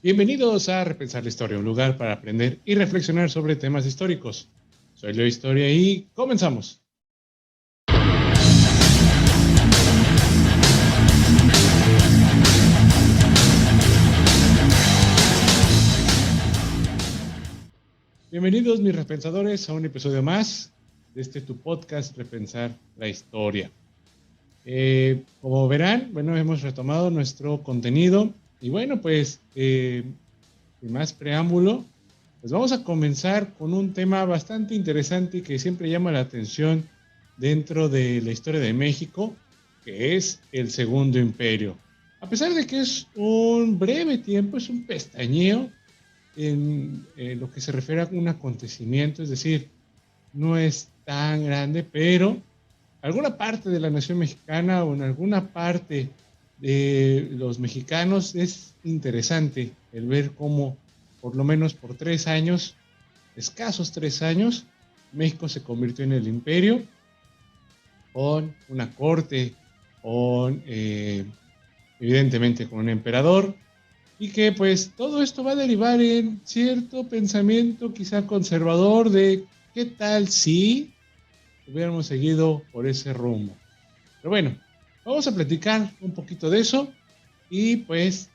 Bienvenidos a Repensar la Historia, un lugar para aprender y reflexionar sobre temas históricos. Soy Leo Historia y comenzamos. Bienvenidos mis repensadores a un episodio más de tu podcast Repensar la Historia. Como verán, hemos retomado nuestro contenido y sin más preámbulo, pues vamos a comenzar con un tema bastante interesante que siempre llama la atención dentro de la historia de México, que es el Segundo Imperio. A pesar de que es un breve tiempo, es un pestañeo en lo que se refiere a un acontecimiento, es decir, no es tan grande, pero alguna parte de la nación mexicana o en alguna parte de los mexicanos es interesante el ver cómo, por lo menos por 3 años, escasos 3 años, México se convirtió en el imperio con una corte, evidentemente con un emperador, y que pues todo esto va a derivar en cierto pensamiento quizá conservador de qué tal si hubiéramos seguido por ese rumbo. Pero bueno, vamos a platicar un poquito de eso y pues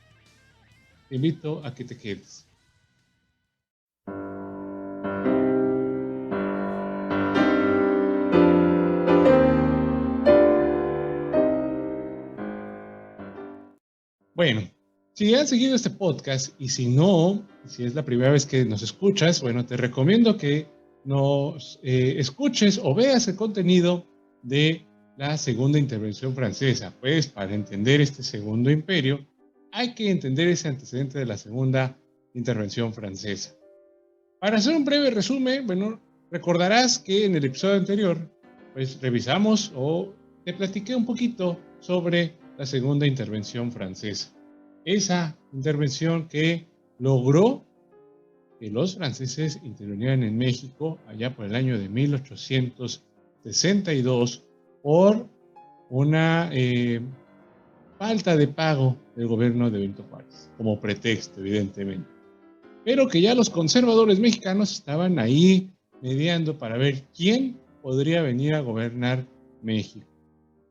te invito a que te quedes. Bueno, si has seguido este podcast y si no, si es la primera vez que nos escuchas, te recomiendo que nos escuches o veas el contenido de la segunda intervención francesa. Pues para entender este segundo imperio hay que entender ese antecedente de la segunda intervención francesa. Para hacer un breve resumen, recordarás que en el episodio anterior pues revisamos o te platiqué un poquito sobre la segunda intervención francesa. Esa intervención que logró que los franceses intervinieran en México allá por el año de 1862 por una falta de pago del gobierno de Benito Juárez, como pretexto, evidentemente. Pero que ya los conservadores mexicanos estaban ahí mediando para ver quién podría venir a gobernar México.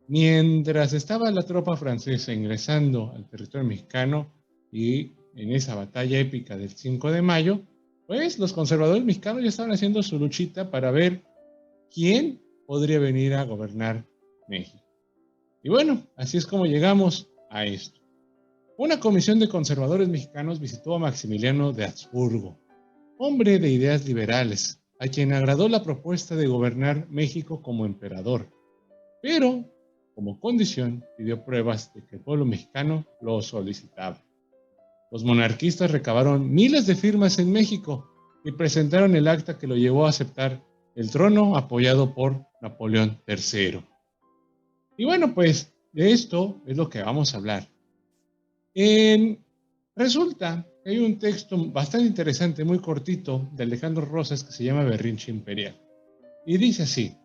Mientras estaba la tropa francesa ingresando al territorio mexicano y en esa batalla épica del 5 de mayo, pues los conservadores mexicanos ya estaban haciendo su luchita para ver quién podría venir a gobernar México. Y así es como llegamos a esto. Una comisión de conservadores mexicanos visitó a Maximiliano de Habsburgo, hombre de ideas liberales, a quien agradó la propuesta de gobernar México como emperador, pero como condición pidió pruebas de que el pueblo mexicano lo solicitaba. Los monarquistas recabaron miles de firmas en México y presentaron el acta que lo llevó a aceptar el trono apoyado por Napoleón III. Y pues de esto es lo que vamos a hablar. Resulta que hay un texto bastante interesante, muy cortito, de Alejandro Rosas que se llama Berrinche Imperial. Y dice así: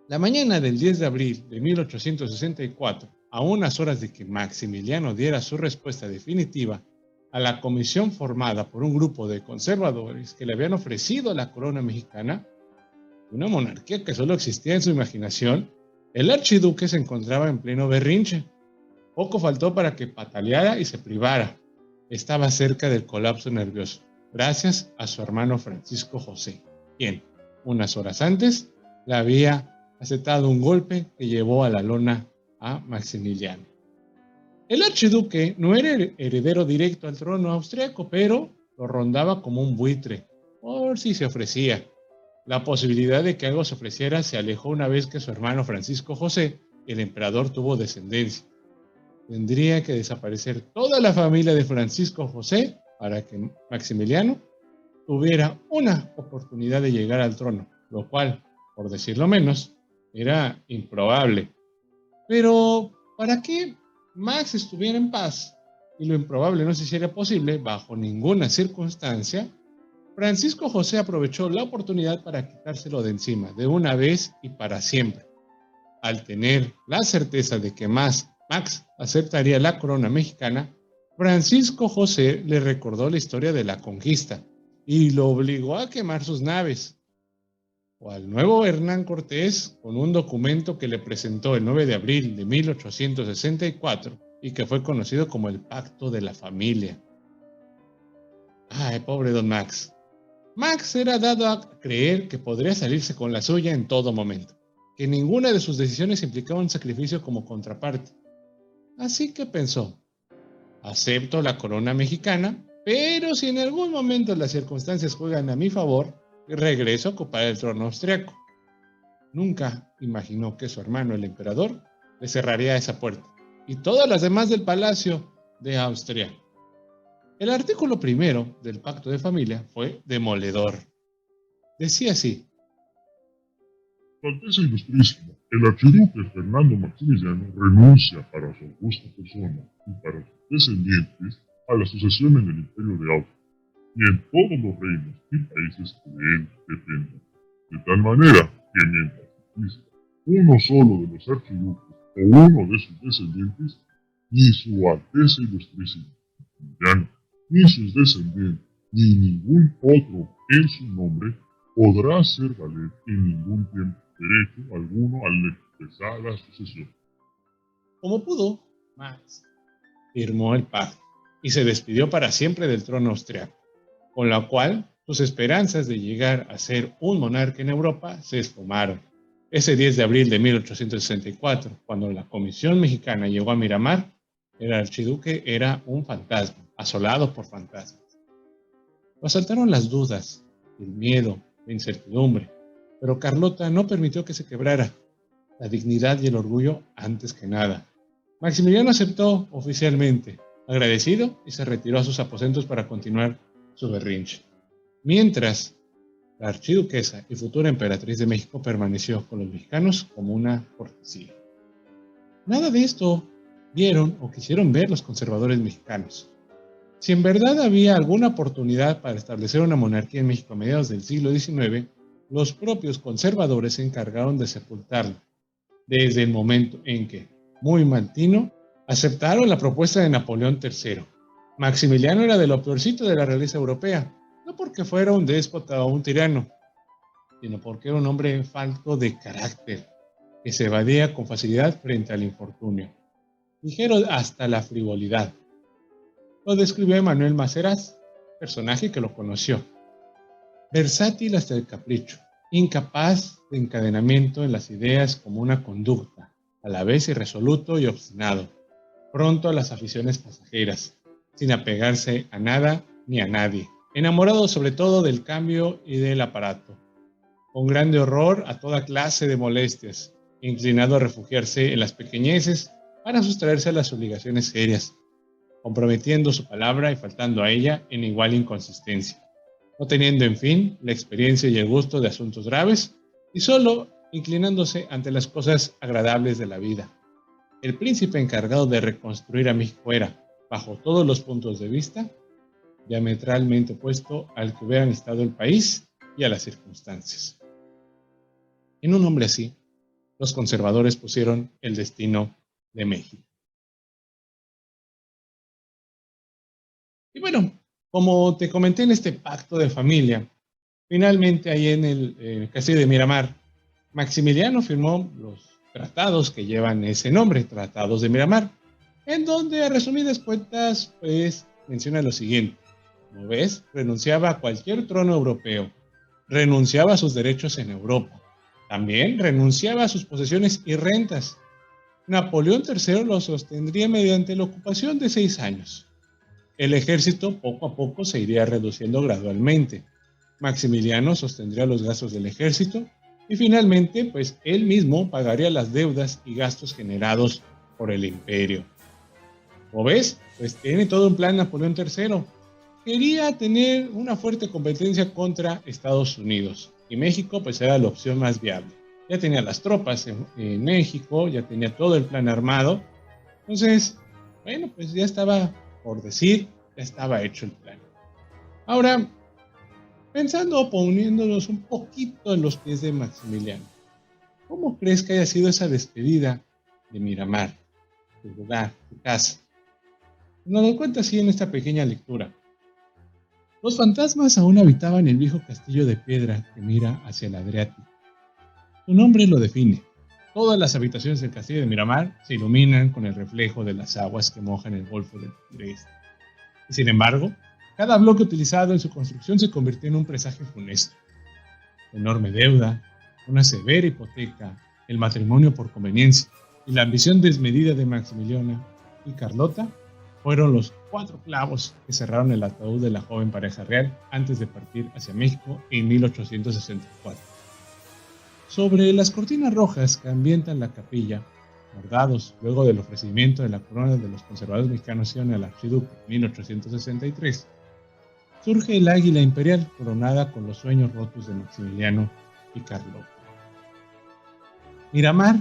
la mañana del 10 de abril de 1864, a unas horas de que Maximiliano diera su respuesta definitiva a la comisión formada por un grupo de conservadores que le habían ofrecido la corona mexicana, una monarquía que solo existía en su imaginación, el archiduque se encontraba en pleno berrinche. Poco faltó para que pataleara y se privara. Estaba cerca del colapso nervioso, gracias a su hermano Francisco José, quien, unas horas antes, le había aceptado un golpe que llevó a la lona a Maximiliano. El archiduque no era heredero directo al trono austriaco, pero lo rondaba como un buitre, por si se ofrecía. La posibilidad de que algo se ofreciera se alejó una vez que su hermano Francisco José, el emperador, tuvo descendencia. Tendría que desaparecer toda la familia de Francisco José para que Maximiliano tuviera una oportunidad de llegar al trono, lo cual, por decirlo menos, era improbable. Pero, para que Max estuviera en paz y lo improbable no se hiciera posible bajo ninguna circunstancia, Francisco José aprovechó la oportunidad para quitárselo de encima de una vez y para siempre. Al tener la certeza de que Max aceptaría la corona mexicana, Francisco José le recordó la historia de la conquista y lo obligó a quemar sus naves. O al nuevo Hernán Cortés con un documento que le presentó el 9 de abril de 1864 y que fue conocido como el Pacto de la Familia. Ay, pobre don Max. Max era dado a creer que podría salirse con la suya en todo momento, que ninguna de sus decisiones implicaba un sacrificio como contraparte. Así que pensó, acepto la corona mexicana, pero si en algún momento las circunstancias juegan a mi favor, regreso a ocupar el trono austriaco. Nunca imaginó que su hermano, el emperador, le cerraría esa puerta, y todas las demás del palacio de Austria. El artículo primero del Pacto de Familia fue demoledor. Decía así: Su Alteza Ilustrísima, el archiduque Fernando Maximiliano renuncia para su augusta persona y para sus descendientes a la sucesión en el Imperio de Austria y en todos los reinos y países que de él dependan, de tal manera que mientras exista uno solo de los archiduques o uno de sus descendientes, ni su Alteza Ilustrísima Maximiliano, ni sus descendientes, ni ningún otro en su nombre podrá hacer valer en ningún tiempo derecho alguno al expresar la sucesión. Como pudo, Max firmó el pacto y se despidió para siempre del trono austriaco, con la cual sus esperanzas de llegar a ser un monarca en Europa se esfumaron. Ese 10 de abril de 1864, cuando la Comisión Mexicana llegó a Miramar, el archiduque era un fantasma, asolado por fantasmas. Lo asaltaron las dudas, el miedo, la incertidumbre, pero Carlota no permitió que se quebrara. La dignidad y el orgullo antes que nada. Maximiliano aceptó oficialmente, agradecido, y se retiró a sus aposentos para continuar su berrinche. Mientras, la archiduquesa y futura emperatriz de México permaneció con los mexicanos como una cortesía. Nada de esto vieron o quisieron ver los conservadores mexicanos. Si en verdad había alguna oportunidad para establecer una monarquía en México a mediados del siglo XIX, los propios conservadores se encargaron de sepultarla, desde el momento en que, muy mantino, aceptaron la propuesta de Napoleón III. Maximiliano era de lo peorcito de la realeza europea, no porque fuera un déspota o un tirano, sino porque era un hombre falto de carácter, que se evadía con facilidad frente al infortunio, ligero hasta la frivolidad. Lo describió Emmanuel Maceras, personaje que lo conoció. Versátil hasta el capricho, incapaz de encadenamiento en las ideas como una conducta, a la vez irresoluto y obstinado, pronto a las aficiones pasajeras, sin apegarse a nada ni a nadie, enamorado sobre todo del cambio y del aparato, con grande horror a toda clase de molestias, inclinado a refugiarse en las pequeñeces para sustraerse a las obligaciones serias, comprometiendo su palabra y faltando a ella en igual inconsistencia, no teniendo, en fin, la experiencia y el gusto de asuntos graves, y solo inclinándose ante las cosas agradables de la vida. El príncipe encargado de reconstruir a México era, bajo todos los puntos de vista, diametralmente opuesto al que hubieran estado el país y a las circunstancias. En un hombre así, los conservadores pusieron el destino de México. Y bueno, como te comenté en este pacto de familia, finalmente ahí en el castillo de Miramar, Maximiliano firmó los tratados que llevan ese nombre, Tratados de Miramar, en donde a resumidas cuentas, pues menciona lo siguiente. Como ves, renunciaba a cualquier trono europeo, renunciaba a sus derechos en Europa, también renunciaba a sus posesiones y rentas. Napoleón III lo sostendría mediante la ocupación de 6 años. El ejército poco a poco se iría reduciendo gradualmente. Maximiliano sostendría los gastos del ejército y finalmente, pues él mismo pagaría las deudas y gastos generados por el imperio. Como ves, pues tiene todo un plan Napoleón III. Quería tener una fuerte competencia contra Estados Unidos y México pues era la opción más viable. Ya tenía las tropas en México, ya tenía todo el plan armado. Entonces, bueno, pues ya estaba, por decir, ya estaba hecho el plan. Ahora, pensando, poniéndonos un poquito en los pies de Maximiliano, ¿cómo crees que haya sido esa despedida de Miramar, tu lugar, tu casa? Nos lo cuenta así en esta pequeña lectura. Los fantasmas aún habitaban el viejo castillo de piedra que mira hacia el Adriático. Su nombre lo define. Todas las habitaciones del castillo de Miramar se iluminan con el reflejo de las aguas que mojan el Golfo del Tigre-Este. Y sin embargo, cada bloque utilizado en su construcción se convirtió en un presagio funesto. La enorme deuda, una severa hipoteca, el matrimonio por conveniencia y la ambición desmedida de Maximiliano y Carlota fueron los 4 clavos que cerraron el ataúd de la joven pareja real antes de partir hacia México en 1864. Sobre las cortinas rojas que ambientan la capilla, bordados luego del ofrecimiento de la corona de los conservadores mexicanos al archiduque en 1863, surge el águila imperial coronada con los sueños rotos de Maximiliano y Carlota. Miramar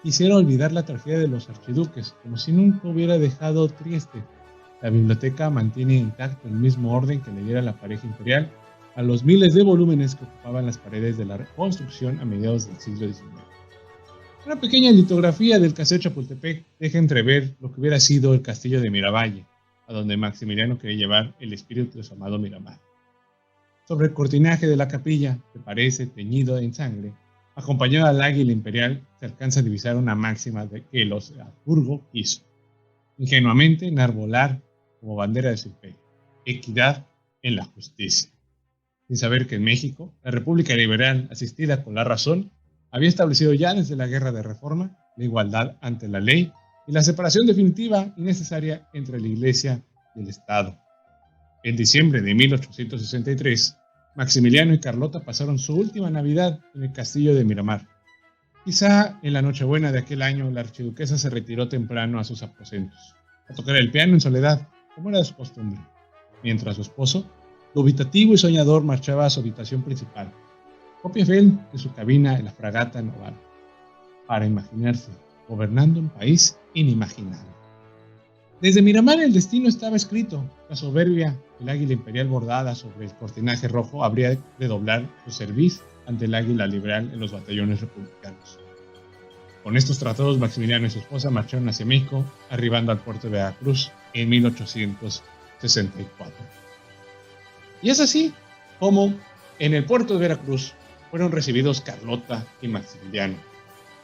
quisiera olvidar la tragedia de los archiduques, como si nunca hubiera dejado Trieste. La biblioteca mantiene intacto el mismo orden que le diera la pareja imperial a los miles de volúmenes que ocupaban las paredes de la reconstrucción a mediados del siglo XIX. Una pequeña litografía del Castillo de Chapultepec deja entrever lo que hubiera sido el castillo de Miravalle, a donde Maximiliano quería llevar el espíritu de su amado Miramar. Sobre el cortinaje de la capilla, que parece teñido en sangre, acompañado al águila imperial, se alcanza a divisar una máxima de que los Habsburgo quiso, ingenuamente enarbolar como bandera de su imperio: equidad en la justicia. Sin saber que en México, la República Liberal, asistida con la razón, había establecido ya desde la Guerra de Reforma la igualdad ante la ley y la separación definitiva y necesaria entre la Iglesia y el Estado. En diciembre de 1863, Maximiliano y Carlota pasaron su última Navidad en el castillo de Miramar. Quizá en la Nochebuena de aquel año, la archiduquesa se retiró temprano a sus aposentos, a tocar el piano en soledad, como era de su costumbre, mientras su esposo, dubitativo y soñador, marchaba a su habitación principal, copia fiel de su cabina en la fragata naval, para imaginarse gobernando un país inimaginable. Desde Miramar el destino estaba escrito. La soberbia, el águila imperial bordada sobre el cortinaje rojo, habría de doblar su cerviz ante el águila liberal en los batallones republicanos. Con estos tratados, Maximiliano y su esposa marcharon hacia México, arribando al puerto de Veracruz en 1864. Y es así como en el puerto de Veracruz fueron recibidos Carlota y Maximiliano.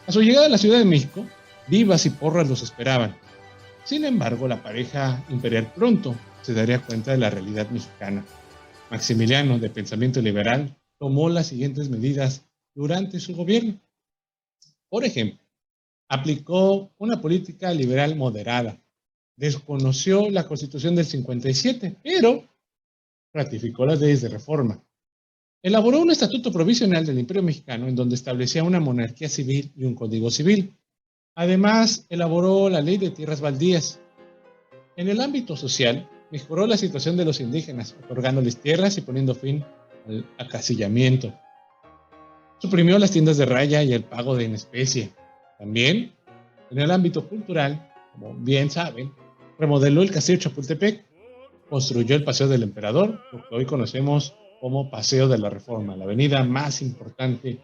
A su llegada a la Ciudad de México, vivas y porras los esperaban. Sin embargo, la pareja imperial pronto se daría cuenta de la realidad mexicana. Maximiliano, de pensamiento liberal, tomó las siguientes medidas durante su gobierno. Por ejemplo, aplicó una política liberal moderada, desconoció la Constitución del 57, pero ratificó las leyes de reforma. Elaboró un estatuto provisional del Imperio Mexicano en donde establecía una monarquía civil y un código civil. Además, elaboró la ley de tierras baldías. En el ámbito social, mejoró la situación de los indígenas, otorgándoles tierras y poniendo fin al acasillamiento. Suprimió las tiendas de raya y el pago en especie. También, en el ámbito cultural, como bien saben, remodeló el Castillo de Chapultepec, construyó el Paseo del Emperador, lo que hoy conocemos como Paseo de la Reforma, la avenida más importante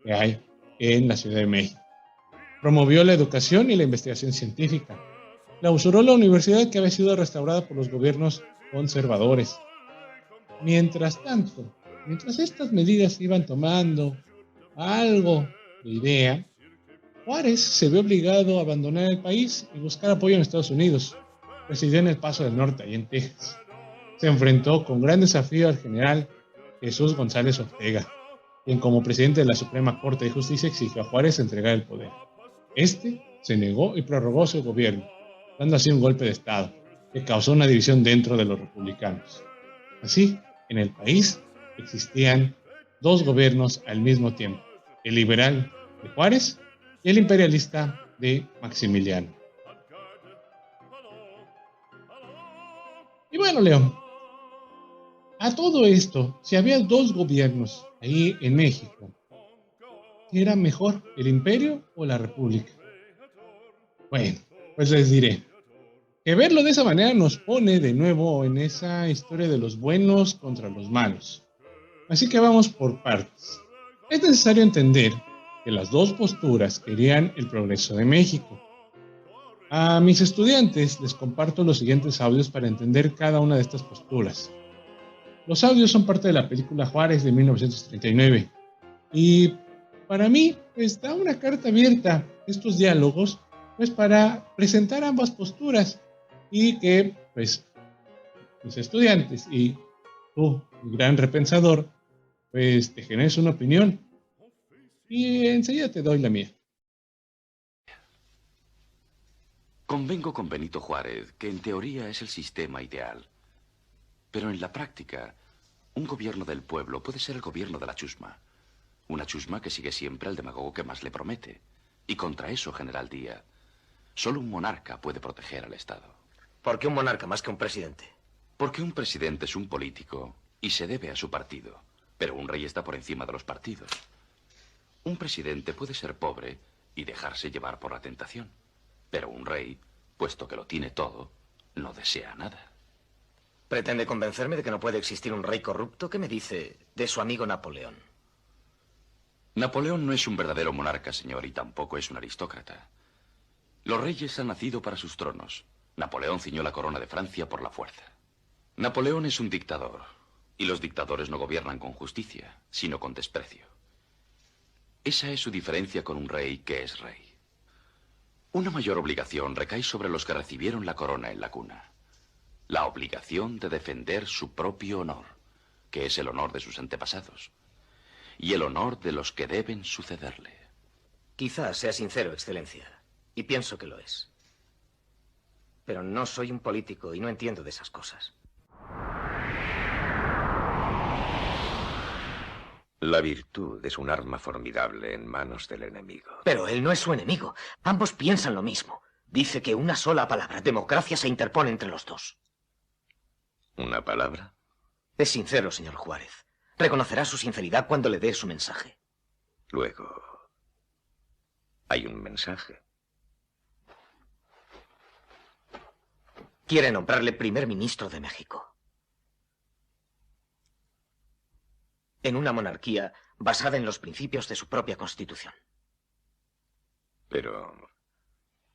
que hay en la Ciudad de México. Promovió la educación y la investigación científica. Clausuró la universidad que había sido restaurada por los gobiernos conservadores. Mientras tanto, mientras estas medidas iban tomando algo de idea, Juárez se vio obligado a abandonar el país y buscar apoyo en Estados Unidos. Residió en El Paso del Norte, ahí en Texas. Se enfrentó con gran desafío al general Jesús González Ortega, quien como presidente de la Suprema Corte de Justicia exigió a Juárez entregar el poder. Este se negó y prorrogó su gobierno, dando así un golpe de Estado, que causó una división dentro de los republicanos. Así, en el país existían 2 gobiernos al mismo tiempo, el liberal de Juárez y el imperialista de Maximiliano. Y bueno, León, a todo esto, si había 2 gobiernos ahí en México, ¿qué era mejor, el imperio o la república? Bueno, pues les diré que verlo de esa manera nos pone de nuevo en esa historia de los buenos contra los malos. Así que vamos por partes. Es necesario entender que las 2 posturas querían el progreso de México. A mis estudiantes les comparto los siguientes audios para entender cada una de estas posturas. Los audios son parte de la película Juárez de 1939 y para mí pues da una carta abierta estos diálogos pues para presentar ambas posturas y que pues mis estudiantes y tú, gran repensador, pues te generes una opinión y enseguida te doy la mía. Convengo con Benito Juárez que en teoría es el sistema ideal. Pero en la práctica, un gobierno del pueblo puede ser el gobierno de la chusma. Una chusma que sigue siempre al demagogo que más le promete. Y contra eso, General Díaz, solo un monarca puede proteger al Estado. ¿Por qué un monarca más que un presidente? Porque un presidente es un político y se debe a su partido. Pero un rey está por encima de los partidos. Un presidente puede ser pobre y dejarse llevar por la tentación. Pero un rey, puesto que lo tiene todo, no desea nada. ¿Pretende convencerme de que no puede existir un rey corrupto? ¿Qué me dice de su amigo Napoleón? Napoleón no es un verdadero monarca, señor, y tampoco es un aristócrata. Los reyes han nacido para sus tronos. Napoleón ciñó la corona de Francia por la fuerza. Napoleón es un dictador, y los dictadores no gobiernan con justicia, sino con desprecio. Esa es su diferencia con un rey que es rey. Una mayor obligación recae sobre los que recibieron la corona en la cuna. La obligación de defender su propio honor, que es el honor de sus antepasados, y el honor de los que deben sucederle. Quizás sea sincero, Excelencia, y pienso que lo es. Pero no soy un político y no entiendo de esas cosas. La virtud es un arma formidable en manos del enemigo. Pero él no es su enemigo. Ambos piensan lo mismo. Dice que una sola palabra, democracia, se interpone entre los dos. ¿Una palabra? Es sincero, señor Juárez. Reconocerá su sinceridad cuando le dé su mensaje. Luego, hay un mensaje. Quiere nombrarle primer ministro de México. En una monarquía basada en los principios de su propia constitución. Pero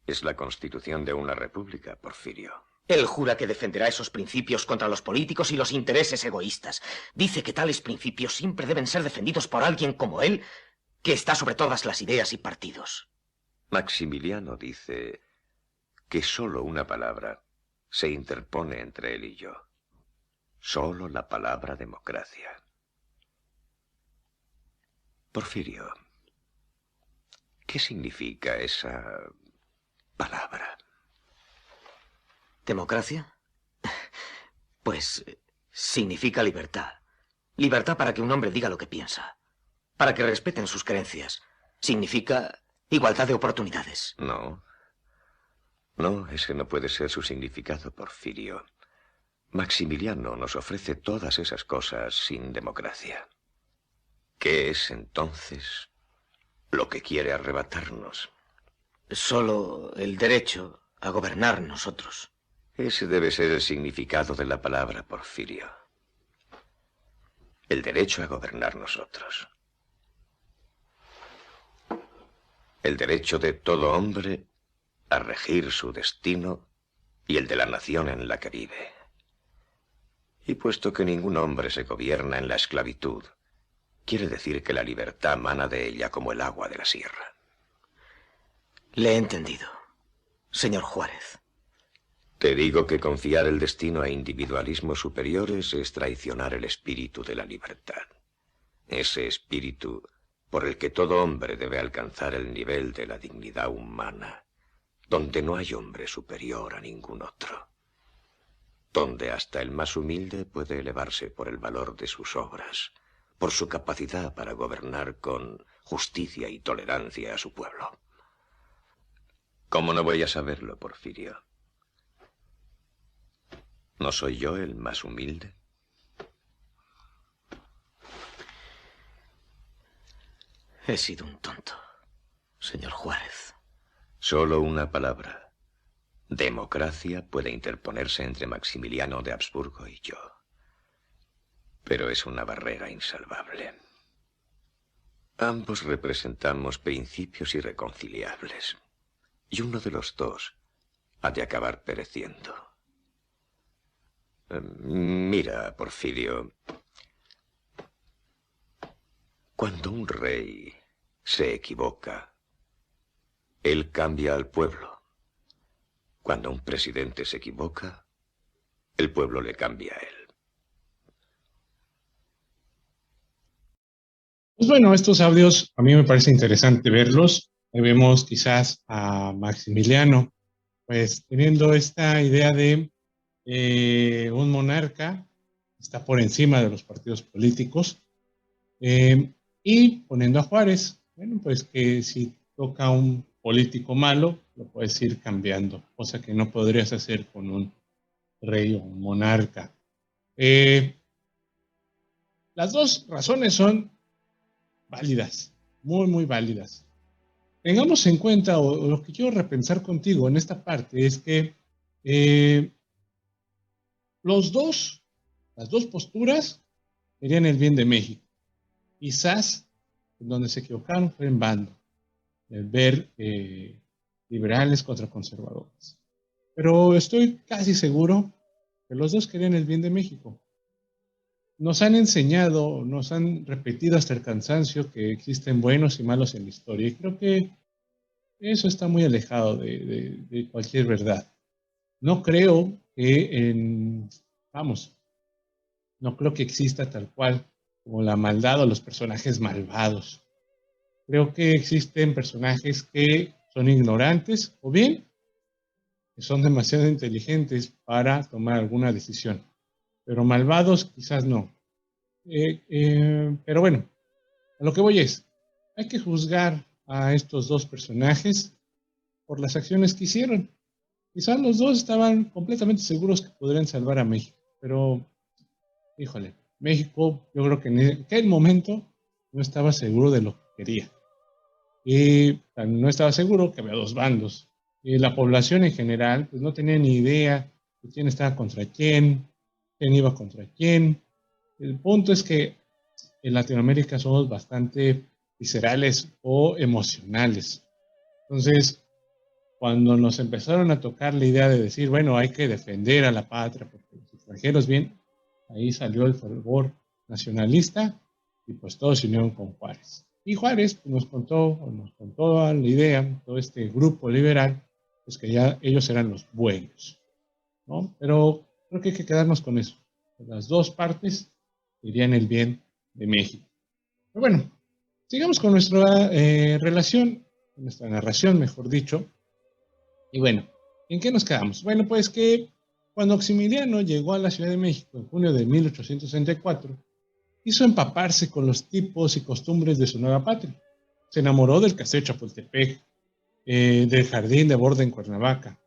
es la constitución de una república, Porfirio. Él jura que defenderá esos principios contra los políticos y los intereses egoístas. Dice que tales principios siempre deben ser defendidos por alguien como él, que está sobre todas las ideas y partidos. Maximiliano dice que solo una palabra se interpone entre él y yo. Solo la palabra democracia. Porfirio, ¿qué significa esa palabra? ¿Democracia? Pues significa libertad. Libertad para que un hombre diga lo que piensa. Para que respeten sus creencias. Significa igualdad de oportunidades. No. No, ese no puede ser su significado, Porfirio. Maximiliano nos ofrece todas esas cosas sin democracia. ¿Qué es, entonces, lo que quiere arrebatarnos? Solo el derecho a gobernar nosotros. Ese debe ser el significado de la palabra, Porfirio. El derecho a gobernar nosotros. El derecho de todo hombre a regir su destino y el de la nación en la que vive. Y puesto que ningún hombre se gobierna en la esclavitud, quiere decir que la libertad mana de ella como el agua de la sierra. Le he entendido, señor Juárez. Te digo que confiar el destino a individualismos superiores es traicionar el espíritu de la libertad. Ese espíritu por el que todo hombre debe alcanzar el nivel de la dignidad humana, donde no hay hombre superior a ningún otro, donde hasta el más humilde puede elevarse por el valor de sus obras, por su capacidad para gobernar con justicia y tolerancia a su pueblo. ¿Cómo no voy a saberlo, Porfirio? ¿No soy yo el más humilde? He sido un tonto, señor Juárez. Solo una palabra. Democracia puede interponerse entre Maximiliano de Habsburgo y yo. Pero es una barrera insalvable. Ambos representamos principios irreconciliables. Y uno de los dos ha de acabar pereciendo. Mira, Porfirio, cuando un rey se equivoca, él cambia al pueblo. Cuando un presidente se equivoca, el pueblo le cambia a él. Pues bueno, estos audios a mí me parece interesante verlos. Ahí vemos quizás a Maximiliano, pues teniendo esta idea de un monarca que está por encima de los partidos políticos, y poniendo a Juárez, bueno, pues que si toca un político malo, lo puedes ir cambiando, cosa que no podrías hacer con un rey o un monarca. Las dos razones son válidas, muy, muy válidas. Tengamos en cuenta, o lo que quiero repensar contigo en esta parte, es que eh, las dos posturas querían el bien de México. Quizás en donde se equivocaron fue en bando, el ver liberales contra conservadores. Pero estoy casi seguro que los dos querían el bien de México. Nos han enseñado, nos han repetido hasta el cansancio que existen buenos y malos en la historia. Y creo que eso está muy alejado de cualquier verdad. No creo que vamos, no creo que exista tal cual como la maldad o los personajes malvados. Creo que existen personajes que son ignorantes o bien que son demasiado inteligentes para tomar alguna decisión. Pero malvados quizás no. Pero bueno, a lo que voy es, hay que juzgar a estos dos personajes por las acciones que hicieron. Quizás los dos estaban completamente seguros que podrían salvar a México, pero, híjole, México yo creo que en aquel momento no estaba seguro de lo que quería. Y no estaba seguro que había dos bandos. Y la población en general pues, no tenía ni idea de quién estaba contra quién iba contra quién. El punto es que en Latinoamérica somos bastante viscerales o emocionales. Entonces, cuando nos empezaron a tocar la idea de decir, bueno, hay que defender a la patria, porque los extranjeros bien, ahí salió el fervor nacionalista y pues todos se unieron con Juárez. Y Juárez pues, nos contó la idea, todo este grupo liberal, pues que ya ellos eran los buenos, ¿no? Pero creo que hay que quedarnos con eso. Las dos partes querían el bien de México. Pero bueno, sigamos con nuestra relación, nuestra narración, mejor dicho. Y bueno, ¿en qué nos quedamos? Bueno, pues que cuando Maximiliano llegó a la Ciudad de México en junio de 1864, quiso empaparse con los tipos y costumbres de su nueva patria. Se enamoró del Castillo de Chapultepec, del Jardín de Borda en Cuernavaca.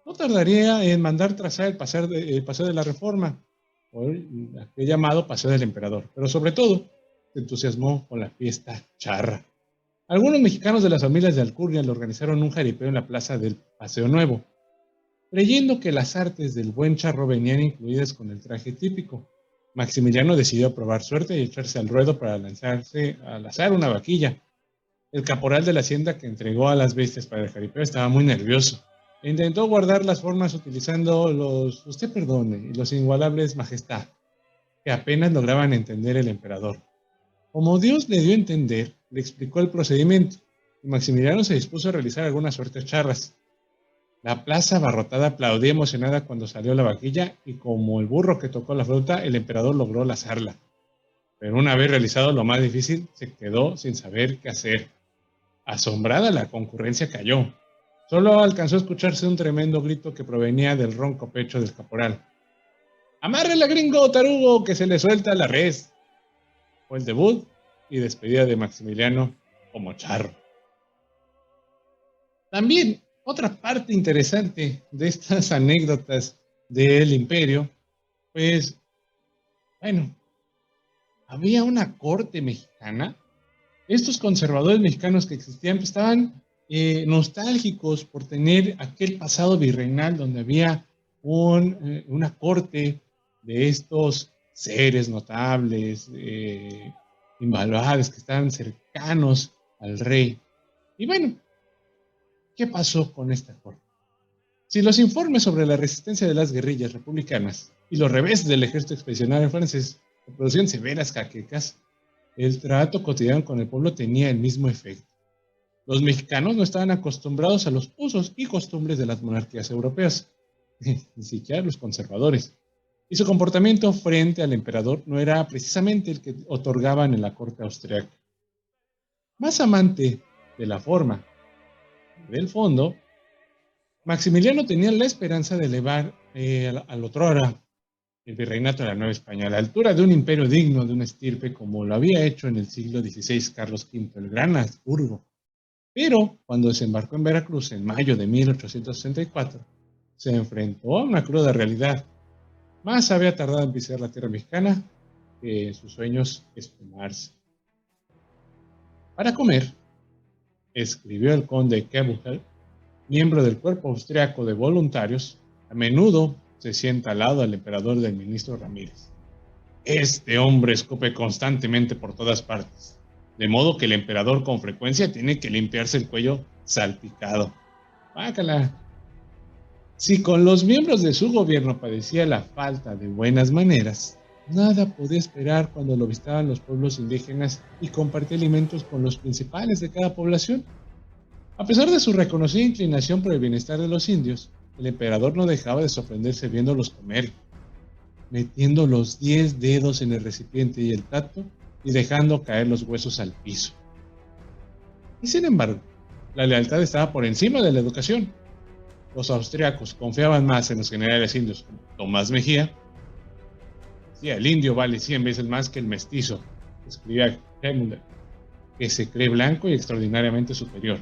No tardaría en mandar trazar el Paseo de la Reforma, o el llamado Paseo del Emperador, pero sobre todo se entusiasmó con la fiesta charra. Algunos mexicanos de las familias de Alcurnia le organizaron un jaripeo en la plaza del Paseo Nuevo, creyendo que las artes del buen charro venían incluidas con el traje típico. Maximiliano decidió probar suerte y echarse al ruedo para lanzarse al azar una vaquilla. El caporal de la hacienda que entregó a las bestias para el jaripeo estaba muy nervioso. Intentó guardar las formas utilizando usted perdone, y los inigualables majestad, que apenas lograban entender el emperador. Como Dios le dio a entender, le explicó el procedimiento, y Maximiliano se dispuso a realizar algunas suertes charras. La plaza abarrotada aplaudía emocionada cuando salió la vaquilla, y como el burro que tocó la flauta, el emperador logró lazarla. Pero una vez realizado lo más difícil, se quedó sin saber qué hacer. Asombrada, la concurrencia cayó. Solo alcanzó a escucharse un tremendo grito que provenía del ronco pecho del caporal. ¡Amárrela, gringo, tarugo, que se le suelta la res! Fue el debut y despedida de Maximiliano como charro. También, otra parte interesante de estas anécdotas del imperio, pues, bueno, había una corte mexicana. Estos conservadores mexicanos que existían pues, estaban nostálgicos por tener aquel pasado virreinal donde había una corte de estos seres notables, invaluables, que estaban cercanos al rey. Y bueno, ¿qué pasó con esta corte? Si los informes sobre la resistencia de las guerrillas republicanas y los reveses del ejército expedicionario francés producían severas jaquecas, el trato cotidiano con el pueblo tenía el mismo efecto. Los mexicanos no estaban acostumbrados a los usos y costumbres de las monarquías europeas, ni siquiera los conservadores, y su comportamiento frente al emperador no era precisamente el que otorgaban en la corte austriaca. Más amante de la forma que del fondo, Maximiliano tenía la esperanza de elevar al otrora el virreinato de la Nueva España a la altura de un imperio digno de una estirpe como lo había hecho en el siglo XVI Carlos V, el Gran Habsburgo. Pero cuando desembarcó en Veracruz en mayo de 1864, se enfrentó a una cruda realidad. Más había tardado en pisar la tierra mexicana que en sus sueños esfumarse. Para comer, escribió el conde Kebuchel, miembro del cuerpo austriaco de voluntarios, a menudo se sienta al lado del emperador del ministro Ramírez. Este hombre escupe constantemente por todas partes, de modo que el emperador con frecuencia tiene que limpiarse el cuello salpicado. ¡Bácala! Si con los miembros de su gobierno padecía la falta de buenas maneras, nada podía esperar cuando lo visitaban los pueblos indígenas y compartía alimentos con los principales de cada población. A pesar de su reconocida inclinación por el bienestar de los indios, el emperador no dejaba de sorprenderse viéndolos comer, metiendo los 10 dedos en el recipiente y el plato y dejando caer los huesos al piso. Y sin embargo, la lealtad estaba por encima de la educación. Los austriacos confiaban más en los generales indios como Tomás Mejía. Sí, el indio vale 100 veces más que el mestizo, escribía Hemmler, que se cree blanco y extraordinariamente superior.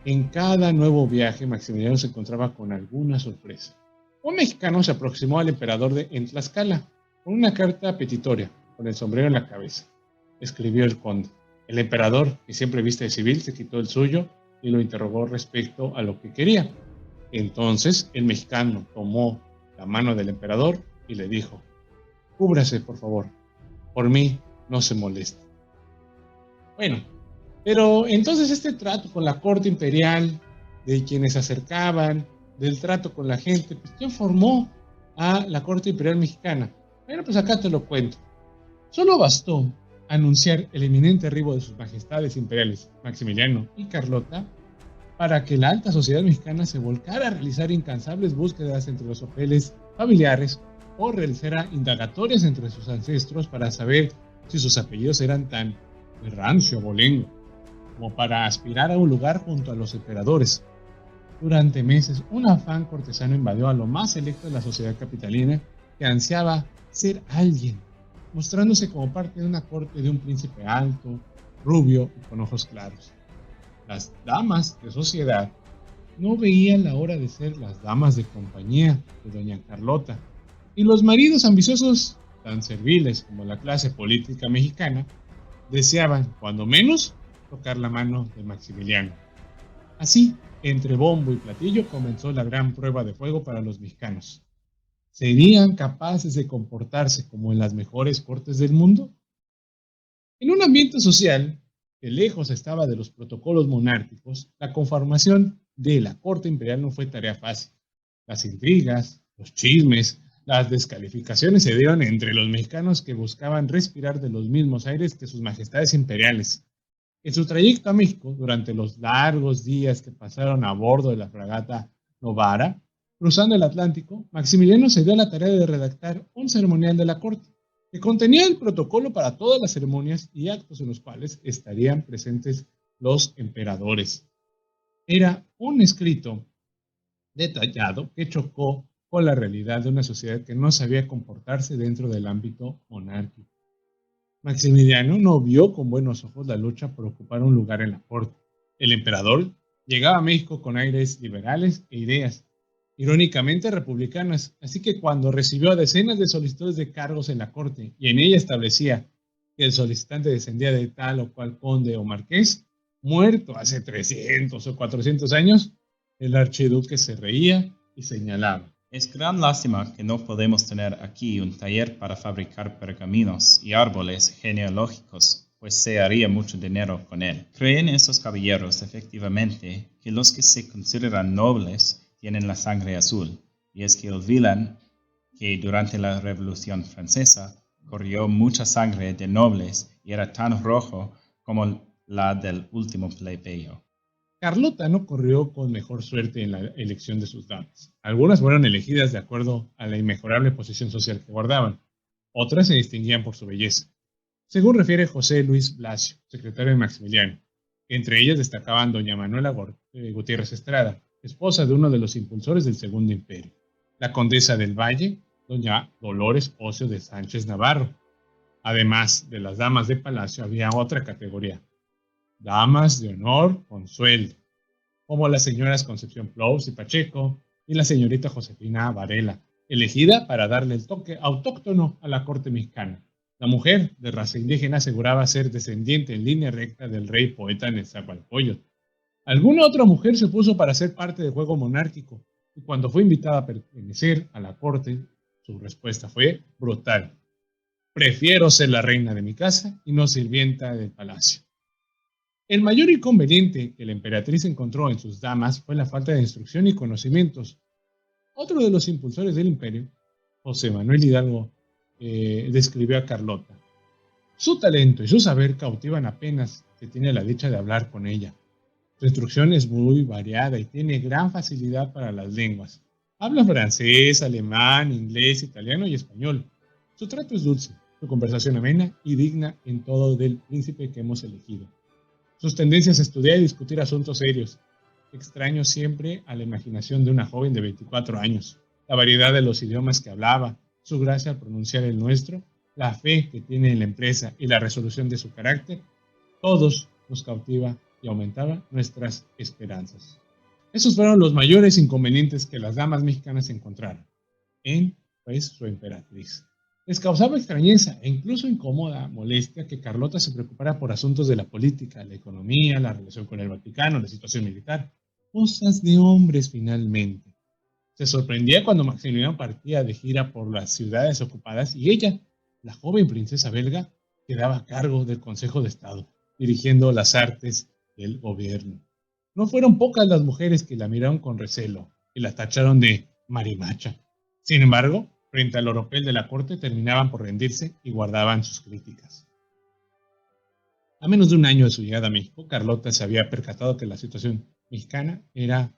En cada nuevo viaje, Maximiliano se encontraba con alguna sorpresa. Un mexicano se aproximó al emperador en Tlaxcala con una carta petitoria, con el sombrero en la cabeza. Escribió el conde. El emperador, que siempre viste de civil, se quitó el suyo y lo interrogó respecto a lo que quería. Entonces, el mexicano tomó la mano del emperador y le dijo: «Cúbrase, por favor. Por mí, no se moleste». Bueno, pero entonces este trato con la corte imperial, de quienes se acercaban, del trato con la gente, pues ¿quién formó a la corte imperial mexicana? Bueno, pues acá te lo cuento. Solo bastó anunciar el inminente arribo de sus majestades imperiales, Maximiliano y Carlota, para que la alta sociedad mexicana se volcara a realizar incansables búsquedas entre los papeles familiares o realizara indagatorias entre sus ancestros para saber si sus apellidos eran tan de rancio abolengo como para aspirar a un lugar junto a los emperadores. Durante meses, un afán cortesano invadió a lo más selecto de la sociedad capitalina que ansiaba ser alguien, mostrándose como parte de una corte de un príncipe alto, rubio y con ojos claros. Las damas de sociedad no veían la hora de ser las damas de compañía de doña Carlota, y los maridos ambiciosos, tan serviles como la clase política mexicana, deseaban, cuando menos, tocar la mano de Maximiliano. Así, entre bombo y platillo, comenzó la gran prueba de fuego para los mexicanos. ¿Serían capaces de comportarse como en las mejores cortes del mundo? En un ambiente social que lejos estaba de los protocolos monárquicos, la conformación de la corte imperial no fue tarea fácil. Las intrigas, los chismes, las descalificaciones se dieron entre los mexicanos que buscaban respirar de los mismos aires que sus majestades imperiales. En su trayecto a México, durante los largos días que pasaron a bordo de la fragata Novara, cruzando el Atlántico, Maximiliano se dio a la tarea de redactar un ceremonial de la corte, que contenía el protocolo para todas las ceremonias y actos en los cuales estarían presentes los emperadores. Era un escrito detallado que chocó con la realidad de una sociedad que no sabía comportarse dentro del ámbito monárquico. Maximiliano no vio con buenos ojos la lucha por ocupar un lugar en la corte. El emperador llegaba a México con aires liberales e ideas, irónicamente republicanas, así que cuando recibió decenas de solicitudes de cargos en la corte y en ella establecía que el solicitante descendía de tal o cual conde o marqués, muerto hace 300 o 400 años, el archiduque se reía y señalaba: Es gran lástima que no podemos tener aquí un taller para fabricar pergaminos y árboles genealógicos, pues se haría mucho dinero con él. ¿Creen esos caballeros efectivamente que los que se consideran nobles tienen la sangre azul, y es que olvidan que durante la Revolución Francesa corrió mucha sangre de nobles y era tan rojo como la del último plebeyo. Carlota no corrió con mejor suerte en la elección de sus damas. Algunas fueron elegidas de acuerdo a la inmejorable posición social que guardaban. Otras se distinguían por su belleza. Según refiere José Luis Blasio, secretario de Maximiliano, entre ellas destacaban doña Manuela Gutiérrez Estrada, esposa de uno de los impulsores del Segundo Imperio, la condesa del Valle, doña Dolores Ocio de Sánchez Navarro. Además de las damas de palacio, había otra categoría, damas de honor con sueldo, como las señoras Concepción Plous y Pacheco y la señorita Josefina Varela, elegida para darle el toque autóctono a la corte mexicana. La mujer, de raza indígena, aseguraba ser descendiente en línea recta del rey poeta Nezahualcóyotl. Alguna otra mujer se opuso para ser parte del juego monárquico, y cuando fue invitada a pertenecer a la corte, su respuesta fue brutal. Prefiero ser la reina de mi casa y no sirvienta del palacio. El mayor inconveniente que la emperatriz encontró en sus damas fue la falta de instrucción y conocimientos. Otro de los impulsores del imperio, José Manuel Hidalgo, describió a Carlota. Su talento y su saber cautivan apenas que tiene la dicha de hablar con ella. Su instrucción es muy variada y tiene gran facilidad para las lenguas. Habla francés, alemán, inglés, italiano y español. Su trato es dulce, su conversación amena y digna en todo del príncipe que hemos elegido. Sus tendencias a estudiar y discutir asuntos serios, extraños siempre a la imaginación de una joven de 24 años. La variedad de los idiomas que hablaba, su gracia al pronunciar el nuestro, la fe que tiene en la empresa y la resolución de su carácter, todos nos cautiva y aumentaba nuestras esperanzas. Esos fueron los mayores inconvenientes que las damas mexicanas encontraron en, pues, su emperatriz. Les causaba extrañeza e incluso incómoda molestia que Carlota se preocupara por asuntos de la política, la economía, la relación con el Vaticano, la situación militar. Cosas de hombres finalmente. Se sorprendía cuando Maximiliano partía de gira por las ciudades ocupadas y ella, la joven princesa belga, quedaba a cargo del Consejo de Estado, dirigiendo las artes del gobierno. No fueron pocas las mujeres que la miraron con recelo y la tacharon de marimacha. Sin embargo, frente al oropel de la corte terminaban por rendirse y guardaban sus críticas. A menos de un año de su llegada a México, Carlota se había percatado que la situación mexicana era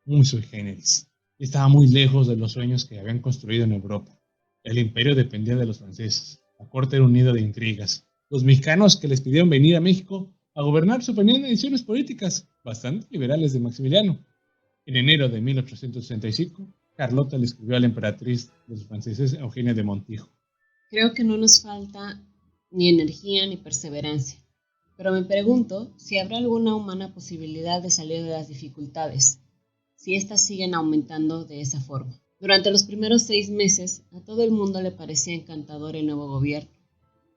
muy sui generis y estaba muy lejos de los sueños que habían construido en Europa. El imperio dependía de los franceses, la corte era un nido de intrigas. Los mexicanos que les pidieron venir a México a gobernar suponían decisiones políticas bastante liberales de Maximiliano. En enero de 1865, Carlota le escribió a la emperatriz de los franceses, Eugenia de Montijo. Creo que no nos falta ni energía ni perseverancia, pero me pregunto si habrá alguna humana posibilidad de salir de las dificultades, si éstas siguen aumentando de esa forma. Durante los primeros 6 meses, a todo el mundo le parecía encantador el nuevo gobierno,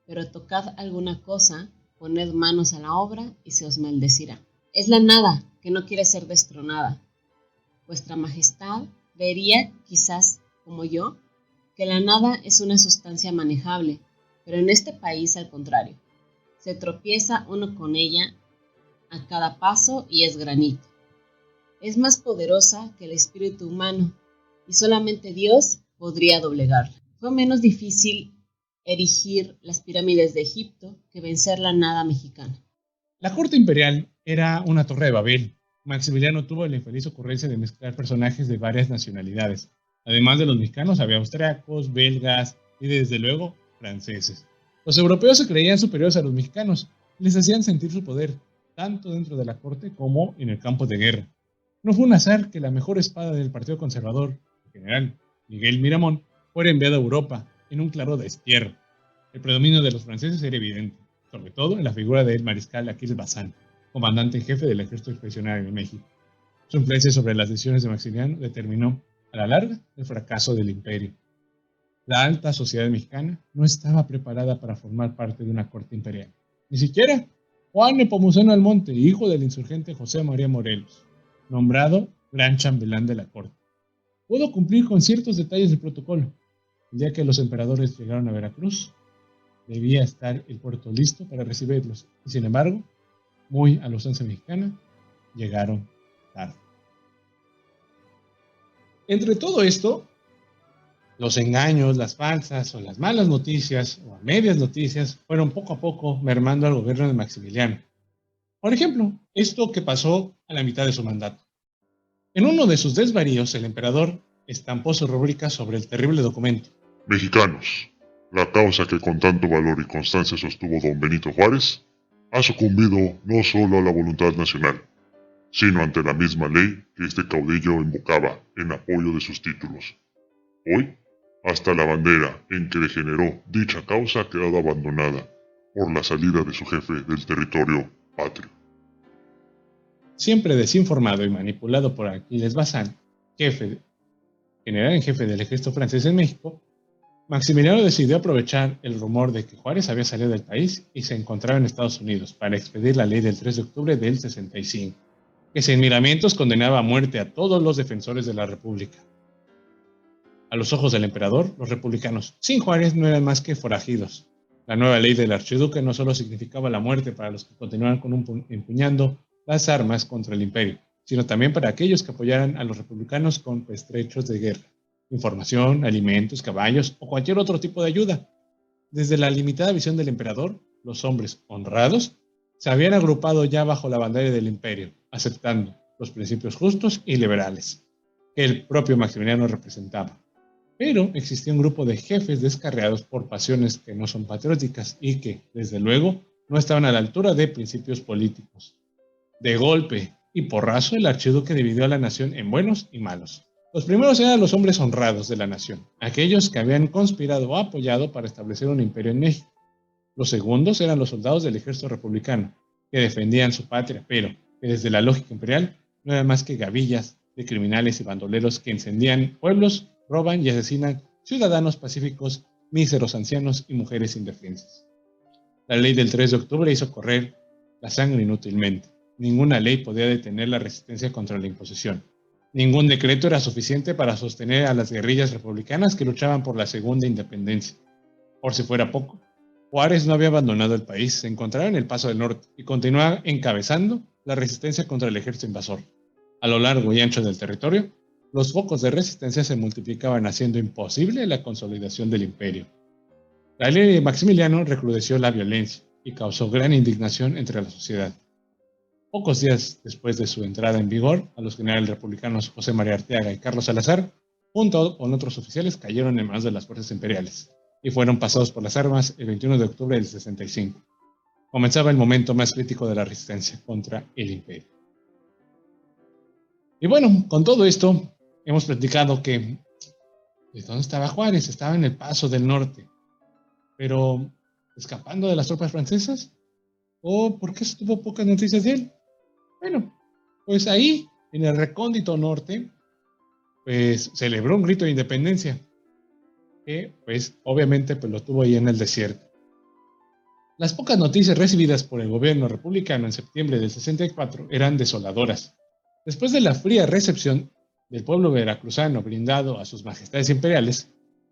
pero tocad alguna cosa, poned manos a la obra y se os maldecirá. Es la nada que no quiere ser destronada. Vuestra Majestad vería, quizás, como yo, que la nada es una sustancia manejable, pero en este país, al contrario, se tropieza uno con ella a cada paso y es granito. Es más poderosa que el espíritu humano, y solamente Dios podría doblegarla. Fue menos difícil erigir las pirámides de Egipto que vencer la nada mexicana. La corte imperial era una torre de Babel. Maximiliano tuvo la infeliz ocurrencia de mezclar personajes de varias nacionalidades. Además de los mexicanos, había austriacos, belgas y, desde luego, franceses. Los europeos se creían superiores a los mexicanos y les hacían sentir su poder, tanto dentro de la corte como en el campo de guerra. No fue un azar que la mejor espada del Partido Conservador, el general Miguel Miramón, fuera enviada a Europa en un claro destierro. El predominio de los franceses era evidente, sobre todo en la figura del mariscal Achille Bazin, comandante en jefe del ejército expedicionario de México. Su influencia sobre las decisiones de Maximiliano determinó, a la larga, el fracaso del imperio. La alta sociedad mexicana no estaba preparada para formar parte de una corte imperial. Ni siquiera Juan Nepomuceno Almonte, hijo del insurgente José María Morelos, nombrado gran chambelán de la corte, pudo cumplir con ciertos detalles del protocolo. El día que los emperadores llegaron a Veracruz, debía estar el puerto listo para recibirlos, y sin embargo, muy a la usanza mexicana, llegaron tarde. Entre todo esto, los engaños, las falsas o las malas noticias o a medias noticias fueron poco a poco mermando al gobierno de Maximiliano. Por ejemplo, esto que pasó a la mitad de su mandato. En uno de sus desvaríos, el emperador estampó su rúbrica sobre el terrible documento. Mexicanos, la causa que con tanto valor y constancia sostuvo don Benito Juárez ha sucumbido no solo a la voluntad nacional, sino ante la misma ley que este caudillo invocaba en apoyo de sus títulos. Hoy, hasta la bandera en que degeneró dicha causa ha quedado abandonada por la salida de su jefe del territorio patrio. Siempre desinformado y manipulado por Aquiles Bazán, general en jefe del ejército francés en México, Maximiliano decidió aprovechar el rumor de que Juárez había salido del país y se encontraba en Estados Unidos para expedir la ley del 3 de octubre del 65, que sin miramientos condenaba a muerte a todos los defensores de la República. A los ojos del emperador, los republicanos sin Juárez no eran más que forajidos. La nueva ley del archiduque no solo significaba la muerte para los que continuaran empuñando las armas contra el imperio, sino también para aquellos que apoyaran a los republicanos con pertrechos de guerra, información, alimentos, caballos o cualquier otro tipo de ayuda. Desde la limitada visión del emperador, los hombres honrados se habían agrupado ya bajo la bandera del imperio, aceptando los principios justos y liberales que el propio Maximiliano representaba. Pero existía un grupo de jefes descarriados por pasiones que no son patrióticas y que, desde luego, no estaban a la altura de principios políticos. De golpe y porrazo, el archiduque dividió a la nación en buenos y malos. Los primeros eran los hombres honrados de la nación, aquellos que habían conspirado o apoyado para establecer un imperio en México. Los segundos eran los soldados del ejército republicano, que defendían su patria, pero que desde la lógica imperial no eran más que gavillas de criminales y bandoleros que incendian pueblos, roban y asesinan ciudadanos pacíficos, míseros ancianos y mujeres indefensas. La ley del 3 de octubre hizo correr la sangre inútilmente. Ninguna ley podía detener la resistencia contra la imposición. Ningún decreto era suficiente para sostener a las guerrillas republicanas que luchaban por la segunda independencia. Por si fuera poco, Juárez no había abandonado el país, se encontraba en el Paso del Norte y continuaba encabezando la resistencia contra el ejército invasor. A lo largo y ancho del territorio, los focos de resistencia se multiplicaban, haciendo imposible la consolidación del imperio. La ley de Maximiliano recrudeció la violencia y causó gran indignación entre la sociedad. Pocos días después de su entrada en vigor, a los generales republicanos José María Arteaga y Carlos Salazar, junto con otros oficiales, cayeron en manos de las fuerzas imperiales y fueron pasados por las armas el 21 de octubre del 65. Comenzaba el momento más crítico de la resistencia contra el imperio. Y bueno, con todo esto, hemos platicado que ¿de dónde estaba Juárez? Estaba en el Paso del Norte, pero escapando de las tropas francesas. ¿O por qué se tuvo pocas noticias de él? Bueno, pues ahí, en el recóndito norte, pues celebró un grito de independencia, que pues obviamente pues lo tuvo ahí en el desierto. Las pocas noticias recibidas por el gobierno republicano en septiembre del 64 eran desoladoras. Después de la fría recepción del pueblo veracruzano brindado a sus majestades imperiales,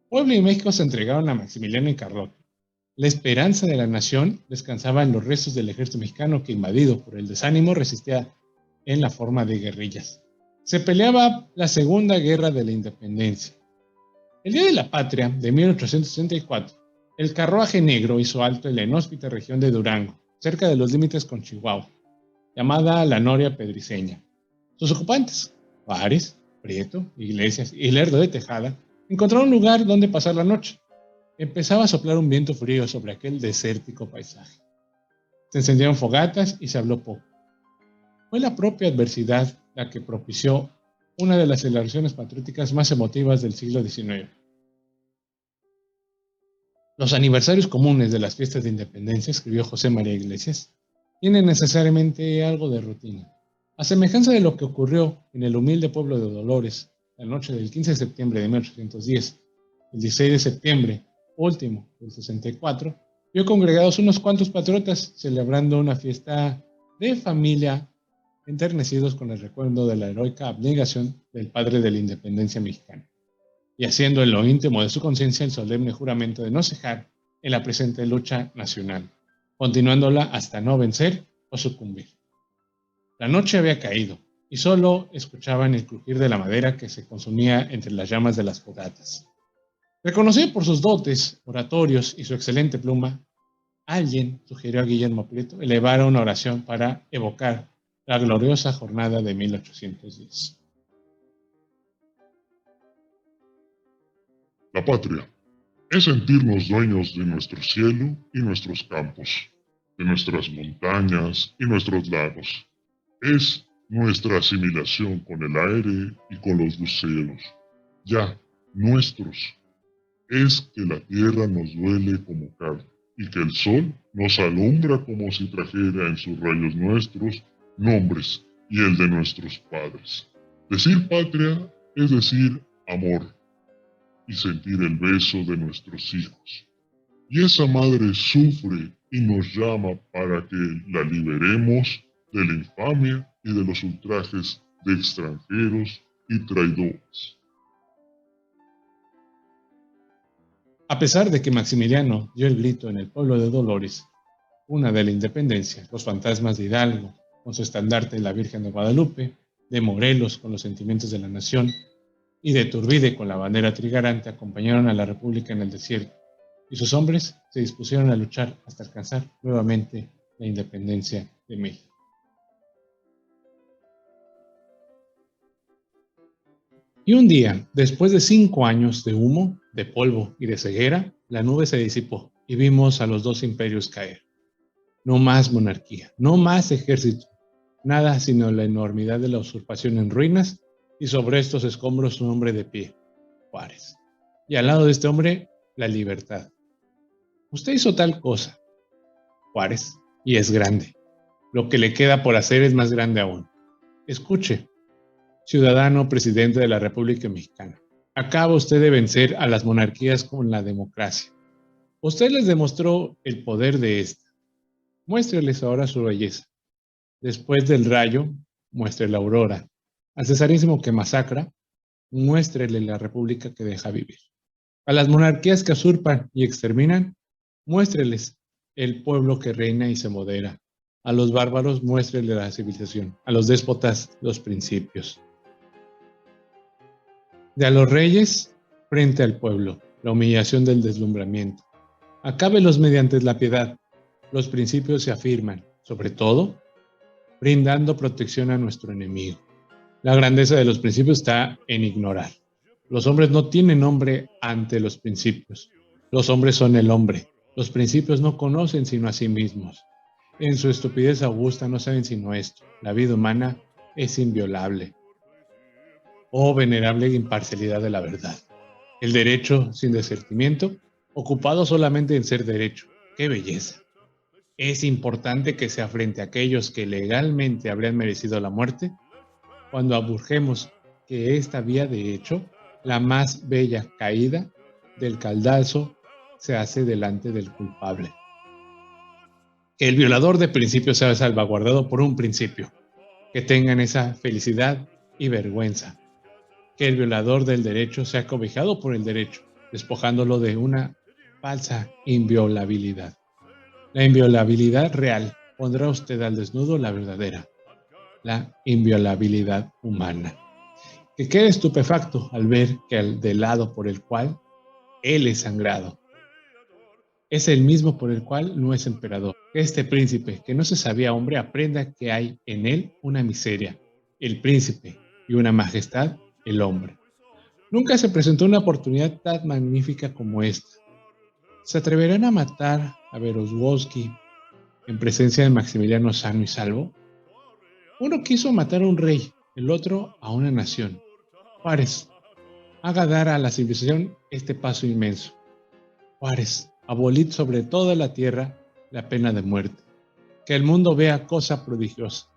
Puebla y México se entregaron a Maximiliano y Carlota. La esperanza de la nación descansaba en los restos del ejército mexicano que, invadido por el desánimo, resistía en la forma de guerrillas. Se peleaba la Segunda Guerra de la Independencia. El Día de la Patria de 1864, el carruaje negro hizo alto en la inhóspita región de Durango, cerca de los límites con Chihuahua, llamada la Noria Pedriceña. Sus ocupantes, Juárez, Prieto, Iglesias y Lerdo de Tejada, encontraron un lugar donde pasar la noche. Empezaba a soplar un viento frío sobre aquel desértico paisaje. Se encendieron fogatas y se habló poco. Fue la propia adversidad la que propició una de las celebraciones patrióticas más emotivas del siglo XIX. Los aniversarios comunes de las fiestas de independencia, escribió José María Iglesias, tienen necesariamente algo de rutina. A semejanza de lo que ocurrió en el humilde pueblo de Dolores la noche del 15 de septiembre de 1810, el 16 de septiembre último del 64, vio congregados unos cuantos patriotas celebrando una fiesta de familia, enternecidos con el recuerdo de la heroica abnegación del padre de la independencia mexicana, y haciendo en lo íntimo de su conciencia el solemne juramento de no cejar en la presente lucha nacional, continuándola hasta no vencer o sucumbir. La noche había caído, y solo escuchaban el crujir de la madera que se consumía entre las llamas de las fogatas. Reconocido por sus dotes oratorios y su excelente pluma, alguien sugirió a Guillermo Prieto elevar una oración para evocar la gloriosa jornada de 1810. La patria es sentirnos dueños de nuestro cielo y nuestros campos, de nuestras montañas y nuestros lagos. Es nuestra asimilación con el aire y con los luceros, ya nuestros. Es que la tierra nos duele como carne y que el sol nos alumbra como si trajera en sus rayos nuestros nombres y el de nuestros padres. Decir patria es decir amor y sentir el beso de nuestros hijos. Y esa madre sufre y nos llama para que la liberemos de la infamia y de los ultrajes de extranjeros y traidores. A pesar de que Maximiliano dio el grito en el pueblo de Dolores, cuna de la independencia, los fantasmas de Hidalgo, con su estandarte de la Virgen de Guadalupe, de Morelos con los sentimientos de la nación, y de Turbide con la bandera trigarante acompañaron a la República en el desierto, y sus hombres se dispusieron a luchar hasta alcanzar nuevamente la independencia de México. Y un día, después de 5 años de humo, de polvo y de ceguera, la nube se disipó y vimos a los 2 imperios caer. No más monarquía, no más ejército, nada sino la enormidad de la usurpación en ruinas y sobre estos escombros un hombre de pie, Juárez. Y al lado de este hombre, la libertad. Usted hizo tal cosa, Juárez, y es grande. Lo que le queda por hacer es más grande aún. Escuche, ciudadano presidente de la República Mexicana. Acaba usted de vencer a las monarquías con la democracia. Usted les demostró el poder de esta. Muéstreles ahora su belleza. Después del rayo, muestre la aurora. Al cesarísimo que masacra, muéstrele la república que deja vivir. A las monarquías que usurpan y exterminan, muéstreles el pueblo que reina y se modera. A los bárbaros, muéstrele la civilización. A los déspotas, los principios. De a los reyes, frente al pueblo, la humillación del deslumbramiento. Acábelos mediante la piedad. Los principios se afirman, sobre todo, brindando protección a nuestro enemigo. La grandeza de los principios está en ignorar. Los hombres no tienen nombre ante los principios. Los hombres son el hombre. Los principios no conocen sino a sí mismos. En su estupidez augusta no saben sino esto. La vida humana es inviolable. Oh venerable imparcialidad de la verdad. El derecho sin desertimiento, ocupado solamente en ser derecho. ¡Qué belleza! Es importante que sea frente a aquellos que legalmente habrían merecido la muerte, cuando aburgemos que esta vía de hecho, la más bella caída del caldazo, se hace delante del culpable. Que el violador de principios sea salvaguardado por un principio, que tengan esa felicidad y vergüenza. Que el violador del derecho sea cobijado por el derecho, despojándolo de una falsa inviolabilidad. La inviolabilidad real pondrá usted al desnudo la verdadera, la inviolabilidad humana. Que quede estupefacto al ver que el del lado por el cual él es sangrado es el mismo por el cual no es emperador. Que este príncipe, que no se sabía hombre, aprenda que hay en él una miseria, el príncipe, y una majestad, el hombre. Nunca se presentó una oportunidad tan magnífica como esta. ¿Se atreverán a matar a Veroswowski en presencia de Maximiliano sano y salvo? Uno quiso matar a un rey, el otro a una nación. Juárez, haga dar a la civilización este paso inmenso. Juárez, abolid sobre toda la tierra la pena de muerte. Que el mundo vea cosa prodigiosa.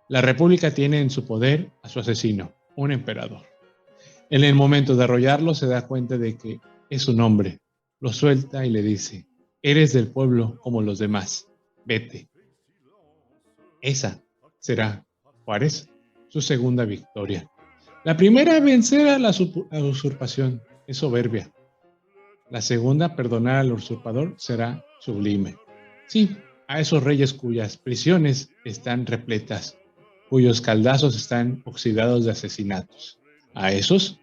La república tiene en su poder a su asesino, un emperador. En el momento de arrollarlo se da cuenta de que es un hombre. Lo suelta y le dice, eres del pueblo como los demás, vete. Esa será, Juárez, su segunda victoria. La primera, vencer a la usurpación, es soberbia. La segunda, perdonar al usurpador, será sublime. Sí, a esos reyes cuyas prisiones están repletas, cuyos caldazos están oxidados de asesinatos. A esos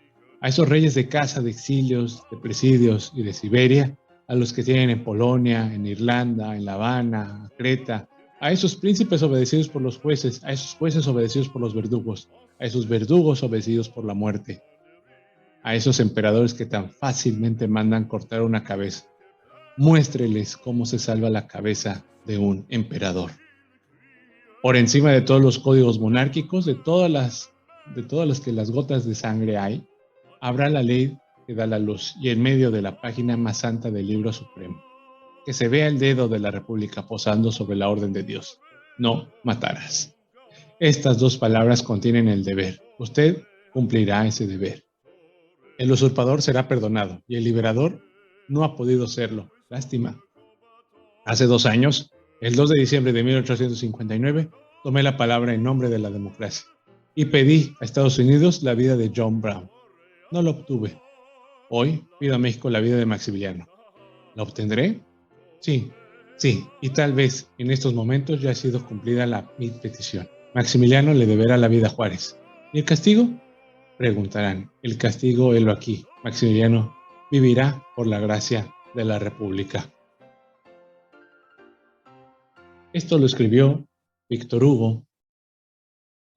reyes de casa, de exilios, de presidios y de Siberia, a los que tienen en Polonia, en Irlanda, en La Habana, Creta, a esos príncipes obedecidos por los jueces, a esos jueces obedecidos por los verdugos, a esos verdugos obedecidos por la muerte, a esos emperadores que tan fácilmente mandan cortar una cabeza. Muéstreles cómo se salva la cabeza de un emperador. Por encima de todos los códigos monárquicos, de todas las que las gotas de sangre hay, habrá la ley que da la luz, y en medio de la página más santa del libro supremo, que se vea el dedo de la República posando sobre la orden de Dios: no matarás. Estas dos palabras contienen el deber. Usted cumplirá ese deber. El usurpador será perdonado y el liberador no ha podido serlo. Lástima. Hace 2 años, el 2 de diciembre de 1859, tomé la palabra en nombre de la democracia y pedí a Estados Unidos la vida de John Brown. No lo obtuve. Hoy pido a México la vida de Maximiliano. ¿La obtendré? Sí, y tal vez en estos momentos ya ha sido cumplida mi petición. Maximiliano le deberá la vida a Juárez. ¿Y el castigo? Preguntarán. El castigo, helo aquí. Maximiliano vivirá por la gracia de la República. Esto lo escribió Víctor Hugo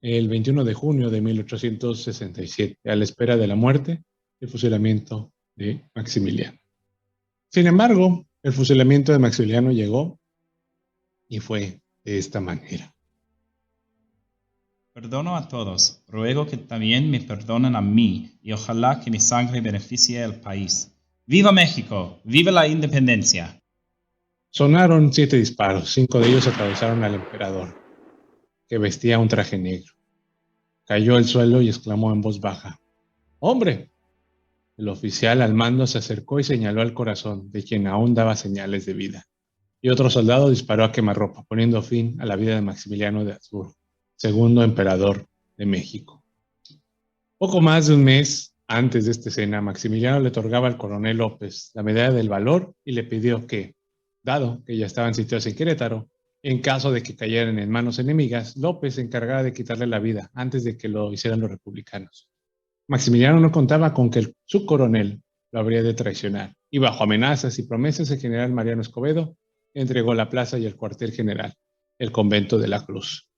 el 21 de junio de 1867, a la espera de la muerte y el fusilamiento de Maximiliano. Sin embargo, el fusilamiento de Maximiliano llegó y fue de esta manera. Perdono a todos, ruego que también me perdonen a mí, y ojalá que mi sangre beneficie al país. ¡Viva México! ¡Viva la independencia! Sonaron 7 disparos, 5 de ellos atravesaron al emperador, que vestía un traje negro. Cayó al suelo y exclamó en voz baja: ¡Hombre! El oficial al mando se acercó y señaló al corazón, de quien aún daba señales de vida. Y otro soldado disparó a quemarropa, poniendo fin a la vida de Maximiliano de Habsburgo, segundo emperador de México. Poco más de un mes antes de esta escena, Maximiliano le otorgaba al coronel López la medalla del valor y le pidió que, dado que ya estaban sitiados en Querétaro, en caso de que cayeran en manos enemigas, López se encargara de quitarle la vida antes de que lo hicieran los republicanos. Maximiliano no contaba con que su coronel lo habría de traicionar, y bajo amenazas y promesas el general Mariano Escobedo entregó la plaza y el cuartel general, el convento de la Cruz.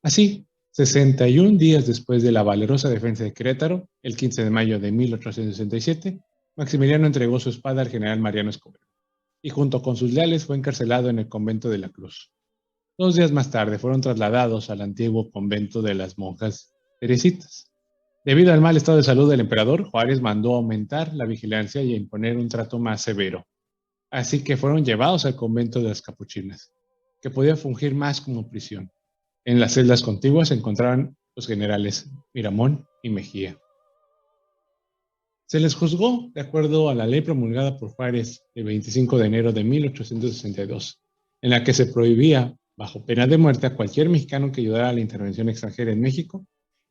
Así, 61 días después de la valerosa defensa de Querétaro, el 15 de mayo de 1867, Maximiliano entregó su espada al general Mariano Escobedo, y junto con sus leales fue encarcelado en el convento de la Cruz. 2 días más tarde fueron trasladados al antiguo convento de las monjas teresitas. Debido al mal estado de salud del emperador, Juárez mandó aumentar la vigilancia y a imponer un trato más severo. Así que fueron llevados al convento de las capuchinas, que podía fungir más como prisión. En las celdas contiguas se encontraban los generales Miramón y Mejía. Se les juzgó de acuerdo a la ley promulgada por Juárez el 25 de enero de 1862, en la que se prohibía, bajo pena de muerte, a cualquier mexicano que ayudara a la intervención extranjera en México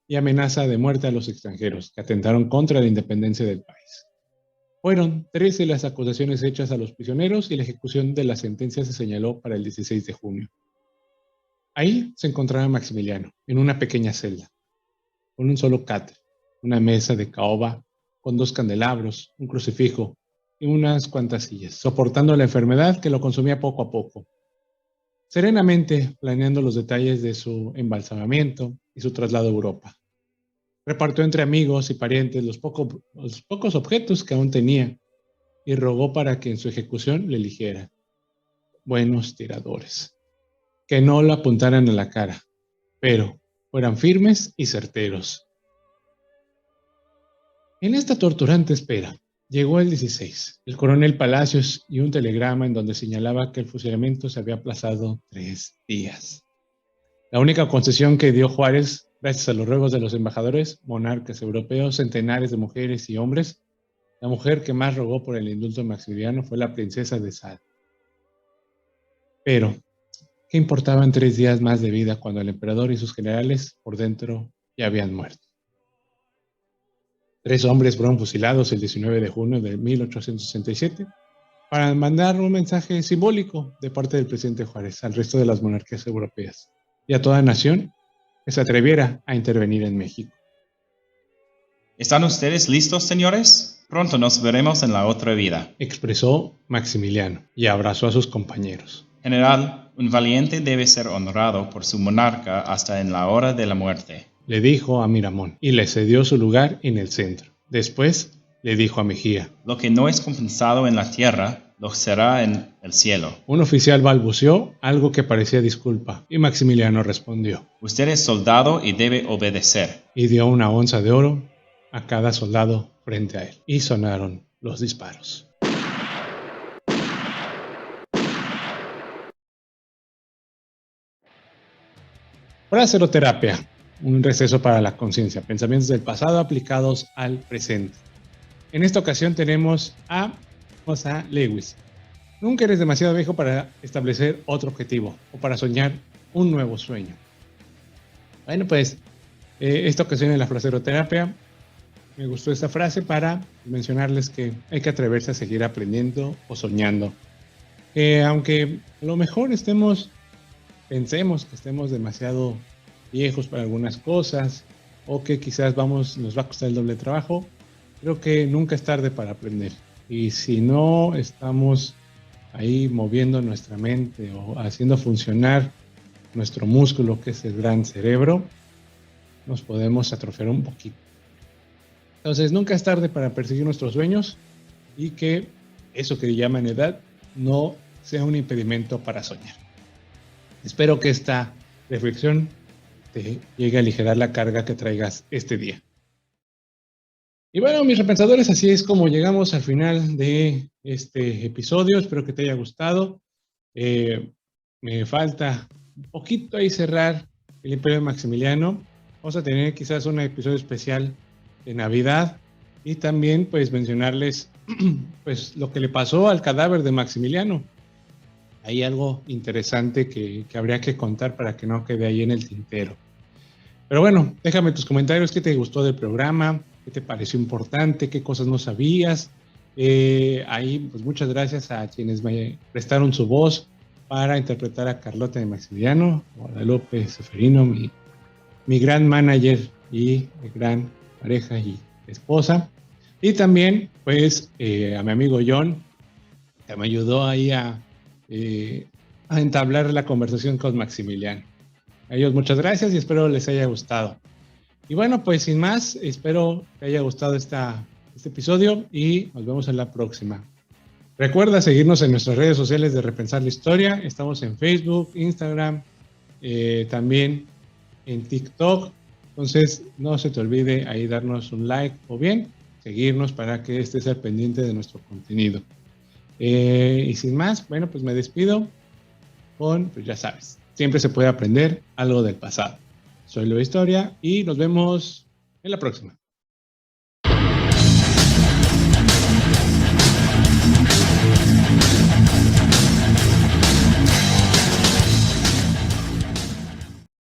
y amenaza de muerte a los extranjeros que atentaron contra la independencia del país. Fueron 13 las acusaciones hechas a los prisioneros y la ejecución de la sentencia se señaló para el 16 de junio. Ahí se encontraba Maximiliano, en una pequeña celda, con un solo catre, una mesa de caoba con 2 candelabros, un crucifijo y unas cuantas sillas, soportando la enfermedad que lo consumía poco a poco. Serenamente planeando los detalles de su embalsamamiento y su traslado a Europa. Repartió entre amigos y parientes los pocos objetos que aún tenía y rogó para que en su ejecución le eligiera buenos tiradores, que no lo apuntaran a la cara, pero fueran firmes y certeros. En esta torturante espera, llegó el 16, el coronel Palacios y un telegrama en donde señalaba que el fusilamiento se había aplazado 3 días. La única concesión que dio Juárez, gracias a los ruegos de los embajadores, monarcas europeos, centenares de mujeres y hombres, la mujer que más rogó por el indulto de Maximiliano fue la princesa de Sal. Pero, ¿qué importaban 3 días más de vida cuando el emperador y sus generales por dentro ya habían muerto? 3 hombres fueron fusilados el 19 de junio de 1867 para mandar un mensaje simbólico de parte del presidente Juárez al resto de las monarquías europeas y a toda nación que se atreviera a intervenir en México. ¿Están ustedes listos, señores? Pronto nos veremos en la otra vida, expresó Maximiliano y abrazó a sus compañeros. General, un valiente debe ser honrado por su monarca hasta en la hora de la muerte, le dijo a Miramón y le cedió su lugar en el centro. Después le dijo a Mejía: lo que no es compensado en la tierra, lo será en el cielo. Un oficial balbuceó algo que parecía disculpa y Maximiliano respondió: usted es soldado y debe obedecer. Y dio 1 onza de oro a cada soldado frente a él. Y sonaron los disparos. Fraseroterapia, un receso para la conciencia, pensamientos del pasado aplicados al presente. En esta ocasión tenemos a Rosa Lewis. Nunca eres demasiado viejo para establecer otro objetivo o para soñar un nuevo sueño. Bueno, pues esta ocasión en la fraseroterapia me gustó esta frase para mencionarles que hay que atreverse a seguir aprendiendo o soñando. Aunque a lo mejor pensemos que estemos demasiado viejos para algunas cosas o que quizás nos va a costar el doble trabajo, creo que nunca es tarde para aprender. Y si no estamos ahí moviendo nuestra mente o haciendo funcionar nuestro músculo, que es el gran cerebro, nos podemos atrofiar un poquito. Entonces nunca es tarde para perseguir nuestros sueños y que eso que llaman edad no sea un impedimento para soñar. Espero que esta reflexión te llegue a aligerar la carga que traigas este día. Y bueno, mis repensadores, así es como llegamos al final de este episodio. Espero que te haya gustado. Me falta un poquito ahí cerrar el Imperio de Maximiliano. Vamos a tener quizás un episodio especial de Navidad y también pues mencionarles pues lo que le pasó al cadáver de Maximiliano. Hay algo interesante que habría que contar para que no quede ahí en el tintero. Pero bueno, déjame tus comentarios, qué te gustó del programa, qué te pareció importante, qué cosas no sabías. Ahí pues muchas gracias a quienes me prestaron su voz para interpretar a Carlota de Maximiliano, Guadalupe Seferino, mi gran manager y mi gran pareja y esposa. Y también pues a mi amigo John, que me ayudó ahí a entablar la conversación con Maximiliano. A ellos muchas gracias y espero les haya gustado. Y bueno, pues sin más, espero que haya gustado este episodio y nos vemos en la próxima. Recuerda seguirnos en nuestras redes sociales de Repensar la Historia. Estamos en Facebook, Instagram, también en TikTok. Entonces no se te olvide ahí darnos un like o bien seguirnos para que estés al pendiente de nuestro contenido. Y sin más, bueno, pues me despido pues ya sabes, siempre se puede aprender algo del pasado. Soy Leo Historia y nos vemos en la próxima.